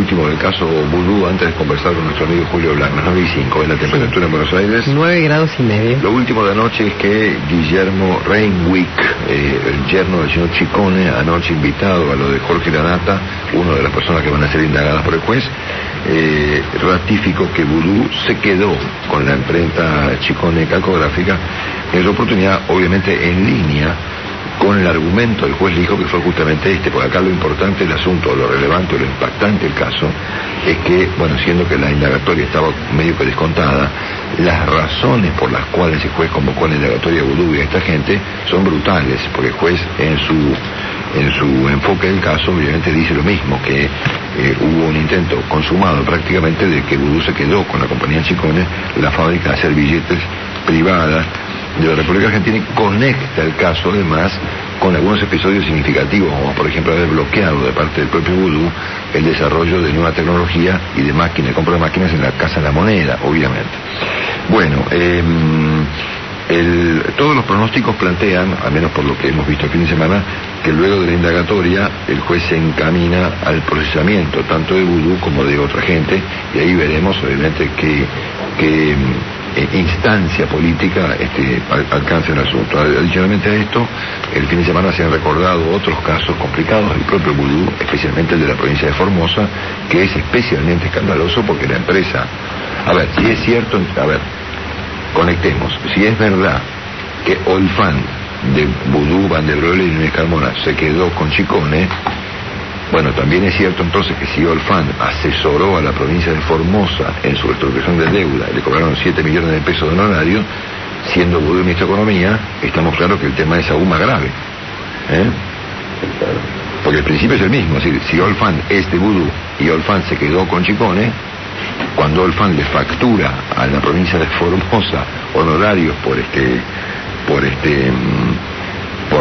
último del caso Vudú antes de conversar con nuestro amigo Julio Blanco. 9:05 es la temperatura en Buenos Aires. 9,5 grados. Lo último de anoche es que Guillermo Reinwijk, el yerno del señor Ciccone, anoche invitado a lo de Jorge Lanata, una de las personas que van a ser indagadas por el juez, ratificó que Vudú se quedó con la imprenta Ciccone calcográfica, en su oportunidad obviamente en línea con el argumento del juez dijo que fue justamente este, porque acá lo importante del asunto, lo relevante, lo impactante del caso, es que, bueno, siendo que la indagatoria estaba medio que descontada, las razones por las cuales el juez convocó a la indagatoria a Vudú y a esta gente son brutales, porque el juez en su enfoque del caso obviamente dice lo mismo, que hubo un intento consumado prácticamente de que Vudú se quedó con la compañía Ciccone, la fábrica de hacer billetes privada de la República Argentina, y conecta el caso además con algunos episodios significativos, como por ejemplo haber bloqueado de parte del propio Vudú el desarrollo de nueva tecnología y de máquinas, compra de máquinas en la Casa de la Moneda, obviamente. Bueno, todos los pronósticos plantean, al menos por lo que hemos visto el fin de semana, que luego de la indagatoria el juez se encamina al procesamiento tanto de Vudú como de otra gente, y ahí veremos obviamente qué instancia política alcanza el asunto. Adicionalmente a esto, el fin de semana se han recordado otros casos complicados del propio Vudú, especialmente el de la provincia de Formosa, que es especialmente escandaloso porque la empresa, a ver, si es cierto, conectemos, si es verdad que Olfan de Vudú, Van der Broele y Núñez Carmona se quedó con Ciccone, bueno, también es cierto entonces que si Olfan asesoró a la provincia de Formosa en su reestructuración de deuda y le cobraron 7 millones de pesos de honorario, siendo Vudú ministro de Economía, estamos claros que el tema es aún más grave. Porque el principio es el mismo, es decir, si Olfan es de Vudú y Olfan se quedó con Ciccone, cuando Olfan le factura a la provincia de Formosa honorarios por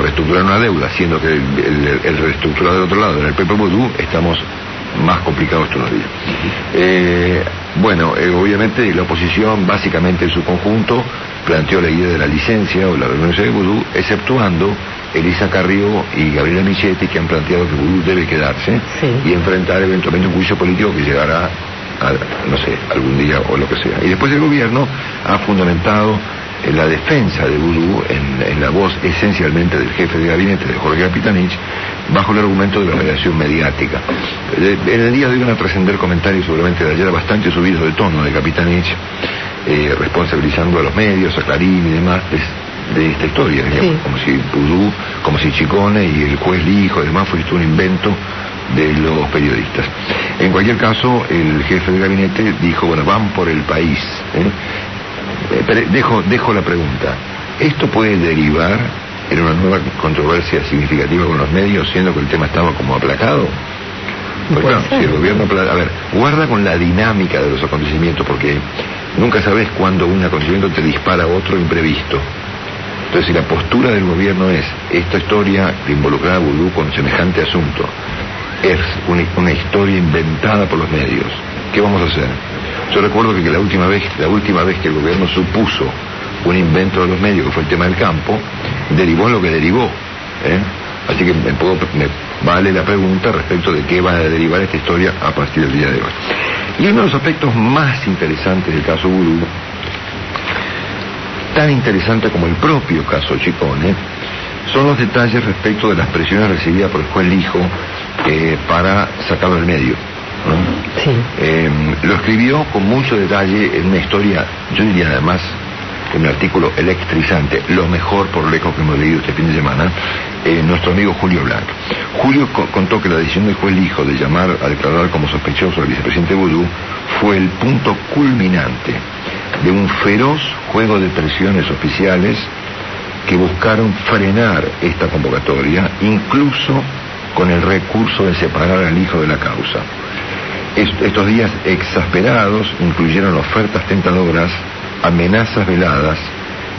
reestructurar una deuda, siendo que el reestructurado del otro lado era el propio Vudú, estamos más complicados todavía. Obviamente la oposición, básicamente en su conjunto, planteó la idea de la licencia o la renuncia de Vudú, exceptuando Elisa Carrió y Gabriela Michetti, que han planteado que Vudú debe quedarse y enfrentar eventualmente un juicio político que llegará no sé, algún día o lo que sea. Y después el gobierno ha fundamentado la defensa de Vudú en la voz esencialmente del jefe de gabinete, de Jorge Capitanich, bajo el argumento de la mediación mediática. En el día de hoy van a trascender comentarios seguramente de ayer bastante subidos de tono de Capitanich, responsabilizando a los medios, a Clarín y demás de esta historia, digamos, como si Vudú, como si Ciccone y el juez Lijo y demás fuese un invento de los periodistas. En cualquier caso, el jefe de gabinete dijo, bueno, van por el país. Dejo la pregunta. ¿Esto puede derivar en una nueva controversia significativa con los medios, siendo que el tema estaba como aplacado? Porque claro, si el gobierno, a ver, guarda con la dinámica de los acontecimientos, porque nunca sabes cuándo un acontecimiento te dispara a otro imprevisto. Entonces, si la postura del gobierno es esta historia de involucrar a Vudú con semejante asunto es una historia inventada por los medios, ¿qué vamos a hacer? Yo recuerdo que la última vez que el gobierno supuso un invento de los medios, que fue el tema del campo, derivó en lo que derivó. Así que me vale la pregunta respecto de qué va a derivar esta historia a partir del día de hoy. Y uno de los aspectos más interesantes del caso Vudú, tan interesante como el propio caso Ciccone, son los detalles respecto de las presiones recibidas por el juez Lijo para sacarlo del medio. Lo escribió con mucho detalle en una historia, yo diría además, en un artículo electrizante, lo mejor por lejos que hemos leído este fin de semana, nuestro amigo Julio Blanco. Julio contó que la decisión del juez Lijo de llamar a declarar como sospechoso al vicepresidente Vudú fue el punto culminante de un feroz juego de presiones oficiales que buscaron frenar esta convocatoria, incluso con el recurso de separar al hijo de la causa. Estos días exasperados incluyeron ofertas tentadoras, amenazas veladas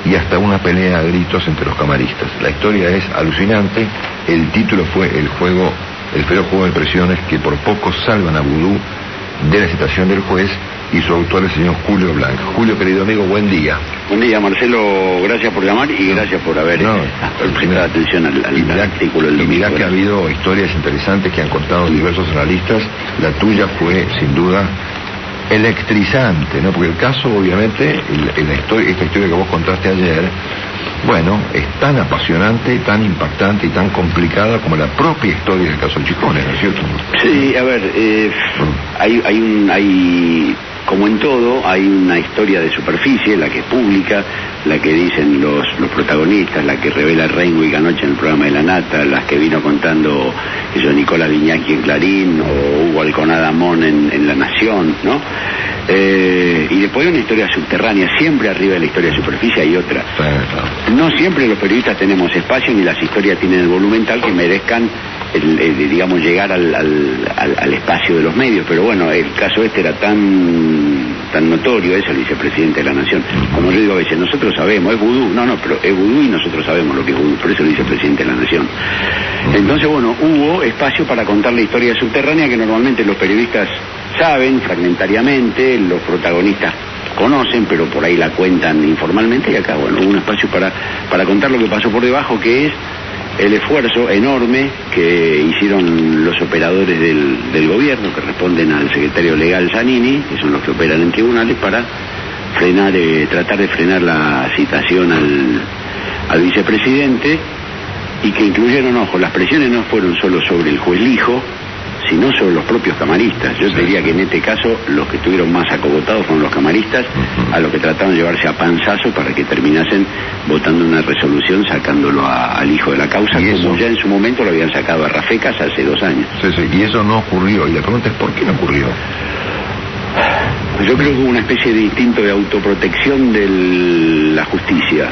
y hasta una pelea a gritos entre los camaristas. La historia es alucinante. El título fue el feroz juego de presiones que por poco salvan a Vudú de la citación del juez y su autor el señor Julio Blanco. Julio, querido amigo, buen día. Buen día, Marcelo, gracias por llamar y gracias por haber prestado atención al artículo del domingo. Y mirá que ha habido historias interesantes que han contado diversos analistas. La tuya fue, sin duda, electrizante, ¿no? Porque el caso, obviamente, esta historia que vos contaste ayer, bueno, es tan apasionante, tan impactante y tan complicada como la propia historia del caso Chicones, ¿no es cierto? Sí, a ver, hay como en todo, hay una historia de superficie, la que es pública, la que dicen los protagonistas, la que revela Renwick anoche en el programa de La Nata, las que vino contando Nicolás Viñacchi en Clarín o Hugo Alconada Amón en La Nación, ¿no? Y después hay una historia subterránea, siempre arriba de la historia de superficie hay otra. No siempre los periodistas tenemos espacio ni las historias tienen el volumen tal que merezcan digamos, llegar al espacio de los medios, pero bueno, el caso este era tan notorio, es el vicepresidente de la Nación. Como yo digo a veces, nosotros sabemos, es vudú, pero es vudú y nosotros sabemos lo que es vudú, por eso el vicepresidente de la Nación. Entonces, bueno, hubo espacio para contar la historia subterránea que normalmente los periodistas saben fragmentariamente, los protagonistas conocen, pero por ahí la cuentan informalmente, y acá, bueno, hubo un espacio para contar lo que pasó por debajo, que es el esfuerzo enorme que hicieron los operadores del gobierno, que responden al secretario legal Zanini, que son los que operan en tribunales, para tratar de frenar la citación al vicepresidente, y que incluyeron, ojo, las presiones no fueron solo sobre el juez Lijo, sino sobre los propios camaristas. Yo diría que en este caso los que estuvieron más acogotados fueron los camaristas, a los que trataron de llevarse a panzazo para que terminasen votando una resolución sacándolo al hijo de la causa, como ya en su momento lo habían sacado a Rafecas hace 2 años. Sí, y eso no ocurrió, y la pregunta es ¿por qué no ocurrió? Yo creo que hubo una especie de instinto de autoprotección de la justicia.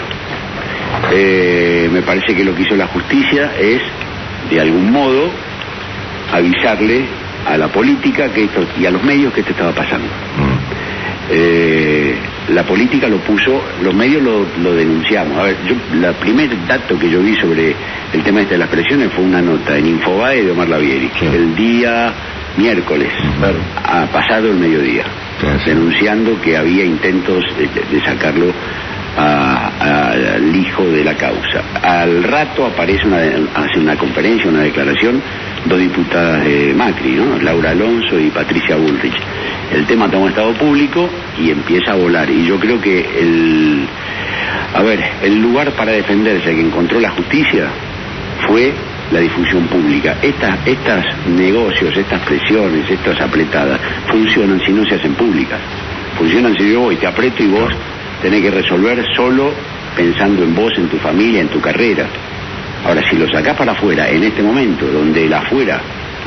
Me parece que lo que hizo la justicia es, de algún modo, avisarle a la política y a los medios que esto estaba pasando. La política lo puso, los medios lo denunciamos. A ver, el primer dato que yo vi sobre el tema de las presiones fue una nota en Infobae de Omar Lavieri, el día miércoles, pasado el mediodía, denunciando que había intentos de sacarlo al hijo de la causa. Al rato hace una conferencia, una declaración, 2 diputadas de Macri, ¿no? Laura Alonso y Patricia Bullrich. El tema toma estado público y empieza a volar. Y yo creo que el lugar para defenderse que encontró la justicia fue la difusión pública. Estas negocios, estas presiones, estas apretadas, funcionan si no se hacen públicas. Funcionan si yo voy, te aprieto y vos tenés que resolver solo pensando en vos, en tu familia, en tu carrera. Ahora, si lo sacás para afuera, en este momento, donde la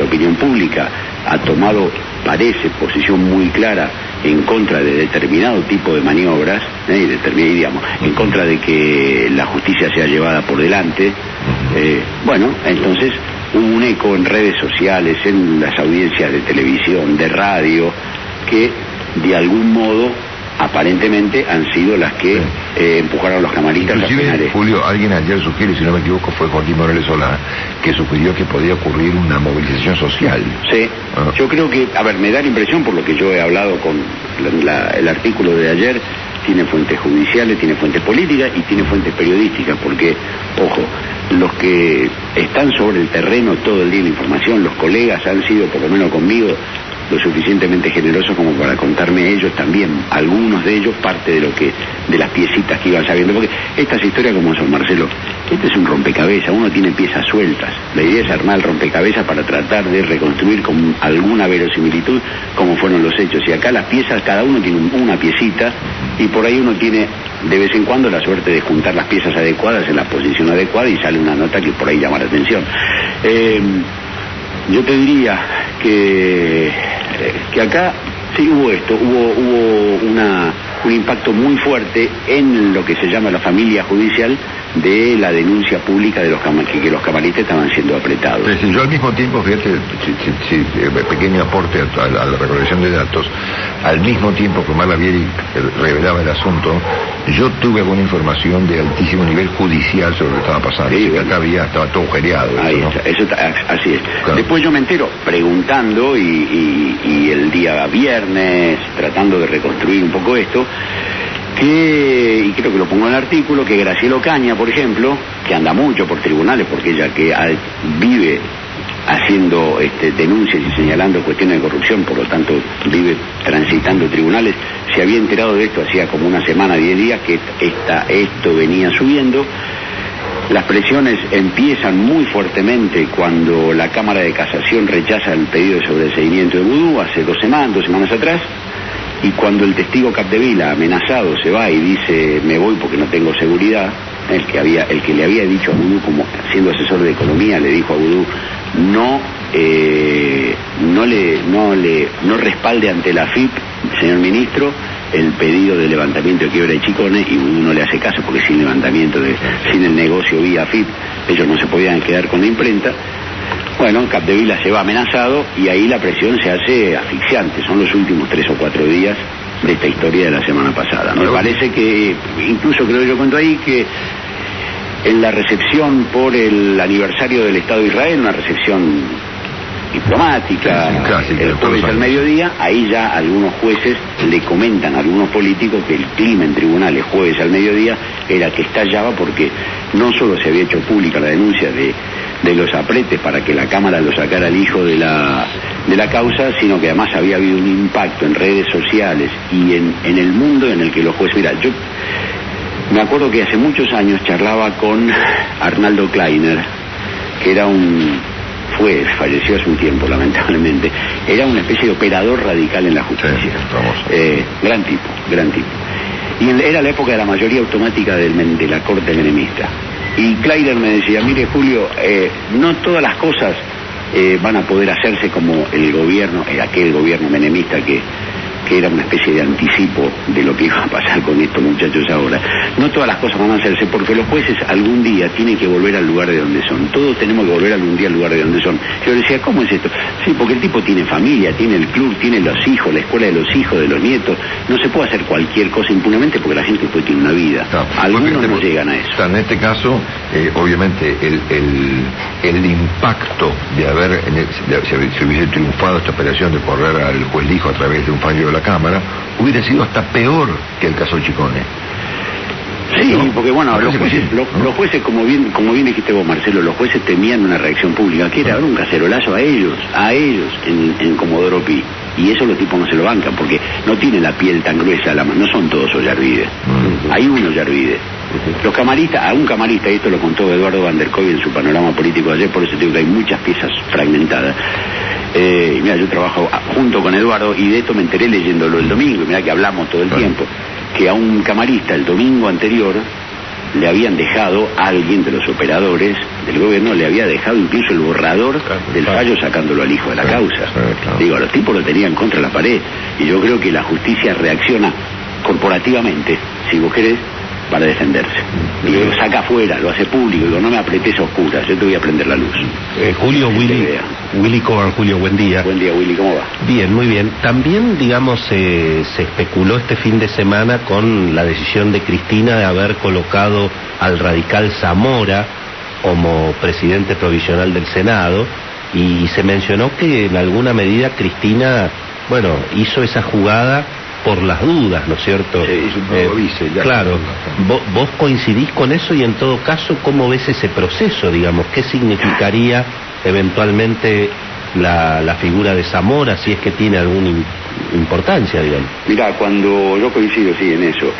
opinión pública ha tomado, parece, posición muy clara en contra de determinado tipo de maniobras, en contra de que la justicia sea llevada por delante, entonces hubo un eco en redes sociales, en las audiencias de televisión, de radio, que de algún modo aparentemente han sido las que empujaron a los camaristas a frenar. Julio, alguien ayer sugiere, si no me equivoco, fue Joaquín Morales Solá, que sugirió que podía ocurrir una movilización social. Sí, yo creo que, me da la impresión, por lo que yo he hablado con el artículo de ayer, tiene fuentes judiciales, tiene fuentes políticas y tiene fuentes periodísticas, porque, ojo, los que están sobre el terreno todo el día de la información, los colegas han sido, por lo menos conmigo, lo suficientemente generosos como para contarme ellos también, algunos de ellos, parte de las piecitas que iban sabiendo, porque estas historias como son, Marcelo, este es un rompecabezas, uno tiene piezas sueltas, la idea es armar el rompecabezas para tratar de reconstruir con alguna verosimilitud cómo fueron los hechos, y acá las piezas, cada uno tiene una piecita, y por ahí uno tiene de vez en cuando la suerte de juntar las piezas adecuadas en la posición adecuada y sale una nota que por ahí llama la atención. Yo te diría que acá sí hubo un impacto muy fuerte en lo que se llama la familia judicial, de la denuncia pública de que los camaristas estaban siendo apretados. Sí, yo al mismo tiempo, fíjate, pequeño aporte a la recolección de datos, al mismo tiempo que Marla Vieri revelaba el asunto, yo tuve alguna información de altísimo nivel judicial sobre lo que estaba pasando. Sí, acá estaba todo agujereado. Ahí ¿no? Así es. Claro. Después yo me entero preguntando y el día viernes tratando de reconstruir un poco esto, y creo que lo pongo en el artículo, que Graciela Ocaña, por ejemplo, que anda mucho por tribunales, porque ella que vive haciendo denuncias y señalando cuestiones de corrupción, por lo tanto vive transitando tribunales, se había enterado de esto hacía como una semana, 10 días, que esto venía subiendo. Las presiones empiezan muy fuertemente cuando la Cámara de Casación rechaza el pedido de sobreseimiento de Vudú hace 2 semanas atrás. Y cuando el testigo Capdevila, amenazado, se va y dice, me voy porque no tengo seguridad, el que le había dicho a Vudú, como siendo asesor de economía, le dijo a Vudú, no respalde ante la AFIP, señor ministro, el pedido de levantamiento de quiebra de Chicones, y Vudú no le hace caso porque sin sin el negocio vía AFIP, ellos no se podían quedar con la imprenta. Bueno, Capdevila se va amenazado y ahí la presión se hace asfixiante. Son los últimos 3 o 4 días de esta historia de la semana pasada. Me parece que, incluso creo yo cuento ahí, que en la recepción por el aniversario del Estado de Israel, una recepción diplomática, el jueves al mediodía, ahí ya algunos jueces le comentan a algunos políticos que el clima en tribunales jueves al mediodía era que estallaba porque no solo se había hecho pública la denuncia de los apretes para que la Cámara lo sacara al hijo de la causa, sino que además había habido un impacto en redes sociales y en el mundo en el que los jueces... Mira, yo me acuerdo que hace muchos años charlaba con Arnaldo Kleiner, que era falleció hace un tiempo, lamentablemente, era una especie de operador radical en la justicia. Sí, gran tipo. Y era la época de la mayoría automática de la corte menemista. Y Kleiner me decía, mire Julio, no todas las cosas van a poder hacerse como el gobierno, aquel gobierno menemista que era una especie de anticipo de lo que iba a pasar con estos muchachos ahora. No todas las cosas van a hacerse porque los jueces algún día tienen que volver al lugar de donde son. Todos tenemos que volver algún día al lugar de donde son. Yo decía, ¿cómo es esto? Sí, porque el tipo tiene familia, tiene el club, tiene los hijos, la escuela de los hijos, de los nietos. No se puede hacer cualquier cosa impunemente porque la gente después tiene una vida. No, algunos no llegan a eso. En este caso, obviamente, el impacto de si hubiese triunfado esta operación de correr al juez Lijo a través de un fallo de la Cámara, hubiera sido hasta peor que el caso Chicone. Sí, ¿no? Porque bueno, los jueces, como bien dijiste vos, Marcelo, los jueces temían una reacción pública, que era un cacerolazo a ellos en Comodoro Pi. Y eso los tipos no se lo bancan, porque no tienen la piel tan gruesa, no son todos Ollarvide. Hay uno Ollarvide. Los camaristas, a un camarista, y esto lo contó Eduardo Van der Koy en su panorama político de ayer, por eso digo que hay muchas piezas fragmentadas. Mira, yo trabajo junto con Eduardo y de esto me enteré leyéndolo el domingo, y mira que hablamos todo el tiempo, que a un camarista el domingo anterior le habían dejado, a alguien de los operadores del gobierno le había dejado incluso el borrador del fallo sacándolo al hijo de la causa. Digo, los tipos lo tenían contra la pared, y yo creo que la justicia reacciona corporativamente, si vos querés, para defenderse. Y lo saca afuera, lo hace público, digo, no me apretes a oscuras, yo te voy a prender la luz. Julio, Willy Coban. Julio, buen día. Buen día, Willy, ¿cómo va? Bien, muy bien. También, digamos, se especuló este fin de semana con la decisión de Cristina de haber colocado al radical Zamora como presidente provisional del Senado, y se mencionó que en alguna medida Cristina, hizo esa jugada por las dudas, ¿no es cierto? Es un nuevo vice, ya. Claro. ¿Vos coincidís con eso? Y en todo caso, ¿cómo ves ese proceso, digamos? ¿Qué significaría eventualmente la figura de Zamora, si es que tiene alguna importancia, digamos? Mirá, cuando yo coincido, sí, en eso,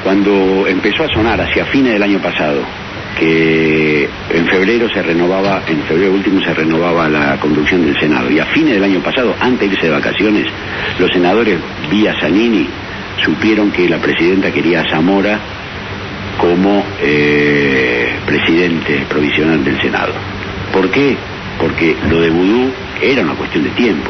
cuando empezó a sonar hacia fines del año pasado, que en febrero último se renovaba la conducción del Senado, y a fines del año pasado, antes de irse de vacaciones, los senadores vía Zanini supieron que la presidenta quería a Zamora como presidente provisional del Senado. ¿Por qué? Porque lo de Vudú era una cuestión de tiempo.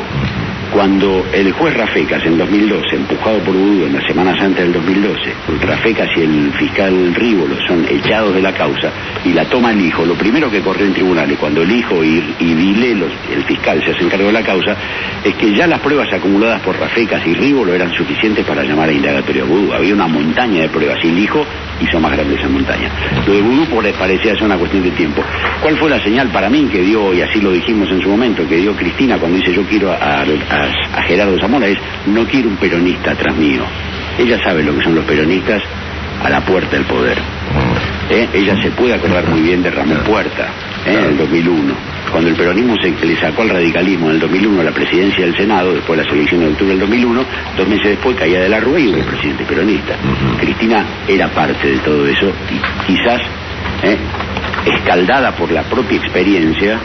Cuando el juez Rafecas en 2012, empujado por Vudú en las semanas antes del 2012, Rafecas y el fiscal Rívolo son echados de la causa y la toma el hijo, lo primero que corrió en tribunales, cuando el hijo y Vilelos, el fiscal, se hacen cargo de la causa, es que ya las pruebas acumuladas por Rafecas y Rívolo eran suficientes para llamar a indagatorio a Vudú. Había una montaña de pruebas y el hijo hizo más grande esa montaña. Lo de Vudú parecía ser una cuestión de tiempo. ¿Cuál fue la señal para mí que dio, y así lo dijimos en su momento, que dio Cristina cuando dice yo quiero a Gerardo Zamora? Es: no quiero un peronista atrás mío. Ella sabe lo que son los peronistas a la puerta del poder. Ella se puede acordar muy bien de Ramón Puerta, en el 2001, cuando el peronismo le sacó al radicalismo en el 2001 la presidencia del Senado, después de las elecciones de octubre del 2001, 2 meses después caía de la Rúa y hubo un presidente peronista. Cristina era parte de todo eso y quizás, escaldada por la propia experiencia,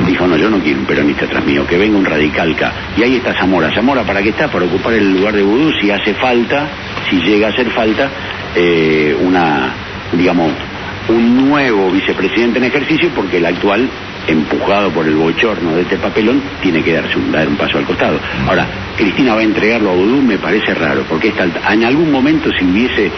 dijo: no, yo no quiero un peronista atrás mío, que venga un radical acá. Y ahí está Zamora. ¿Zamora para qué está? Para ocupar el lugar de Vudú si hace falta, si llega a hacer falta, un nuevo vicepresidente en ejercicio, porque el actual, empujado por el bochorno de este papelón, tiene que dar un paso al costado. Ahora, Cristina va a entregarlo a Vudú, me parece raro, porque en algún momento, si hubiese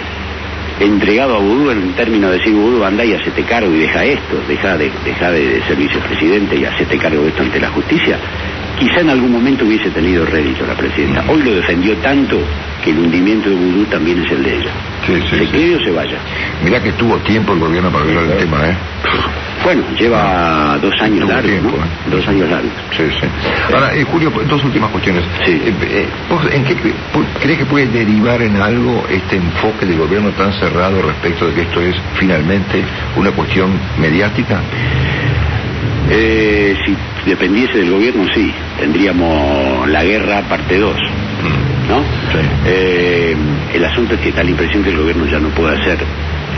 entregado a Vudú en términos de decir: Vudú, andá y hacete cargo y deja esto, deja de ser vicepresidente y hacete cargo de esto ante la justicia, quizá en algún momento hubiese tenido rédito la presidenta. Hoy lo defendió tanto que el hundimiento de Vudú también es el de ella. Se quede o se vaya. Mirá que tuvo tiempo el gobierno para ver el tema, Bueno, lleva 2 años largos, tiempo, ¿no? 2 años largos. Sí. Ahora, Julio, 2 últimas cuestiones. Sí. ¿Vos en qué crees que puede derivar en algo este enfoque del gobierno tan cerrado respecto de que esto es finalmente una cuestión mediática? Si dependiese del gobierno, sí. Tendríamos la guerra parte 2. ¿No? Sí. El asunto es que da la impresión que el gobierno ya no puede hacer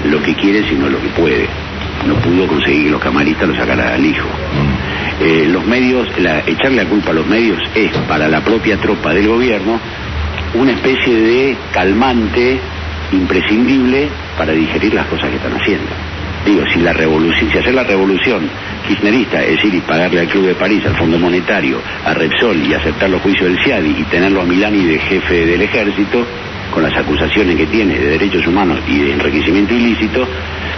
lo que quiere, sino lo que puede. No pudo conseguir que los camaristas lo sacaran al hijo. Los medios, echarle la culpa a los medios es, para la propia tropa del gobierno, una especie de calmante imprescindible para digerir las cosas que están haciendo. Digo, si hacer la revolución kirchnerista, es decir, y pagarle al Club de París, al Fondo Monetario, a Repsol y aceptar los juicios del CIADI y tenerlo a Milani de jefe del ejército, con las acusaciones que tiene de derechos humanos y de enriquecimiento ilícito,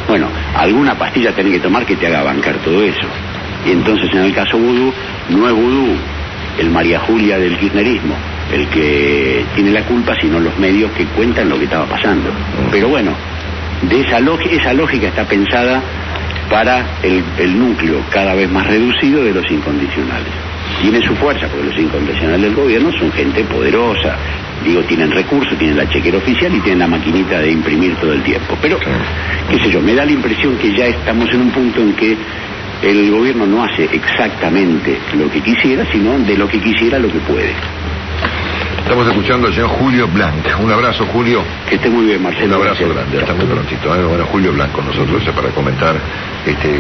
bueno, alguna pastilla tenés que tomar que te haga bancar todo eso. Y entonces, en el caso Vudú, no es Vudú el María Julia del kirchnerismo el que tiene la culpa, sino los medios que cuentan lo que estaba pasando. Pero bueno, de esa lógica está pensada para el núcleo cada vez más reducido de los incondicionales. Tiene su fuerza, porque los incondicionales del gobierno son gente poderosa, tienen recursos, tienen la chequera oficial y tienen la maquinita de imprimir todo el tiempo. Pero, qué sé yo, me da la impresión que ya estamos en un punto en que el gobierno no hace exactamente lo que quisiera, sino de lo que quisiera lo que puede. Estamos escuchando al señor Julio Blanc. Un abrazo, Julio. Que esté muy bien, Marcelo. Un abrazo grande. Hasta muy prontito. Bueno, Julio Blanc con nosotros para comentar